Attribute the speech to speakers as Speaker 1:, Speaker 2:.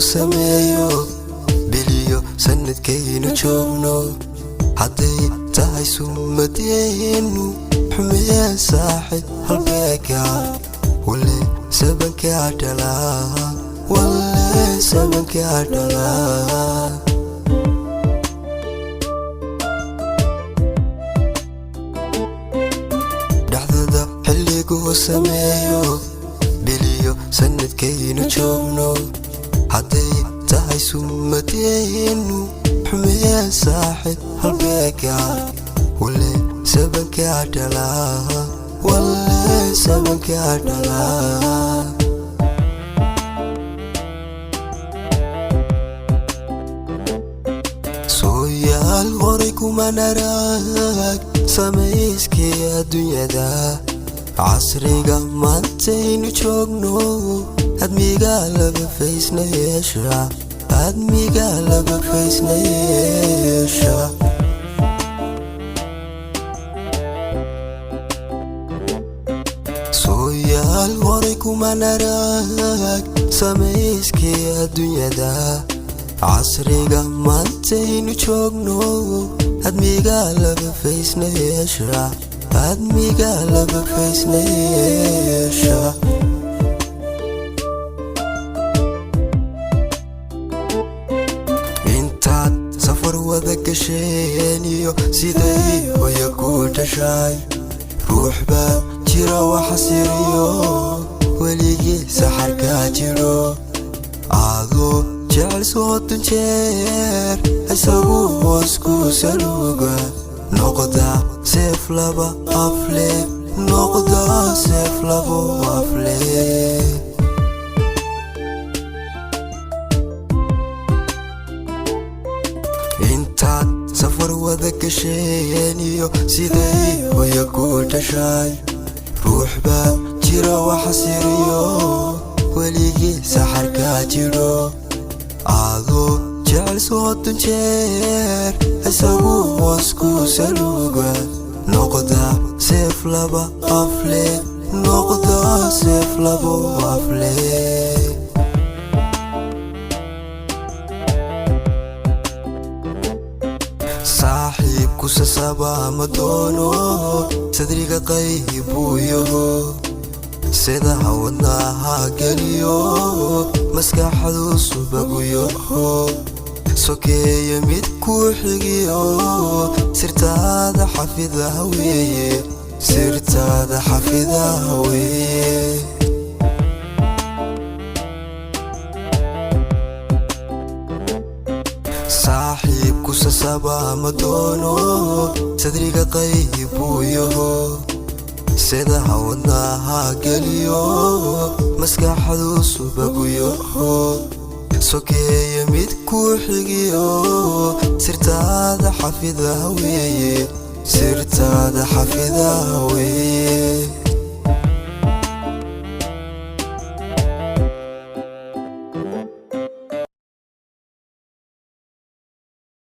Speaker 1: sameeyo biliyo sanadkaynu joogno hadday tahay sumadeenu xumee saaxid halbeega wale sabanka dhalaa wale sabanka dhalaa dhacdada xilligu sameeyo biliyo sanadkaynu joogno hadday tahay sumadeenu xumee saaxid halbeega wale sabanka dhalaa wale sabanka dhalaa sooyaal horay kuma naraag samayskii adduunyada casriga maantaynu joogno admiga laba faysna yeesha admiga laba faysna yeesha sooyaal horay kuma naraag samayskii adduunyada casriga maantaynu joogno admiga laba faysna yeesha admiga laba faysna yeesha intaad safar wada gasheen iyo siday hooya ku dhashay ruux baa jira waxa siriyo weligii saxarkaa jiro adoo jecel soddon jeer isagu hoos ku saluuga noqda seef laba afle noqda seef laba afle intaad safar wada gasheen iyo siday hooya ku dhashay ruux baa jira waxa siriyo weligii saxarkaa jiro adoo jecel soddon jeer isagu hoos ku saluuga noqda seef laba afle noqda seef laba afle saaxiibku sasaba ma doono sadriga qayb buu yaho sida wadnaha geliyo maskaxdu subagu yaho sokeeye mid ku xigiyo sirtaada xafidaha weeye sirtaada xafidaha weeye saaxiibku sasaba ma doono sadriga qayb buu yaho sida wadnaha geliyo maskaxdu subagu yaho sokeeye mid ku xigiyo sirtaada xafidaha weeye sirtaada xafidaha weeye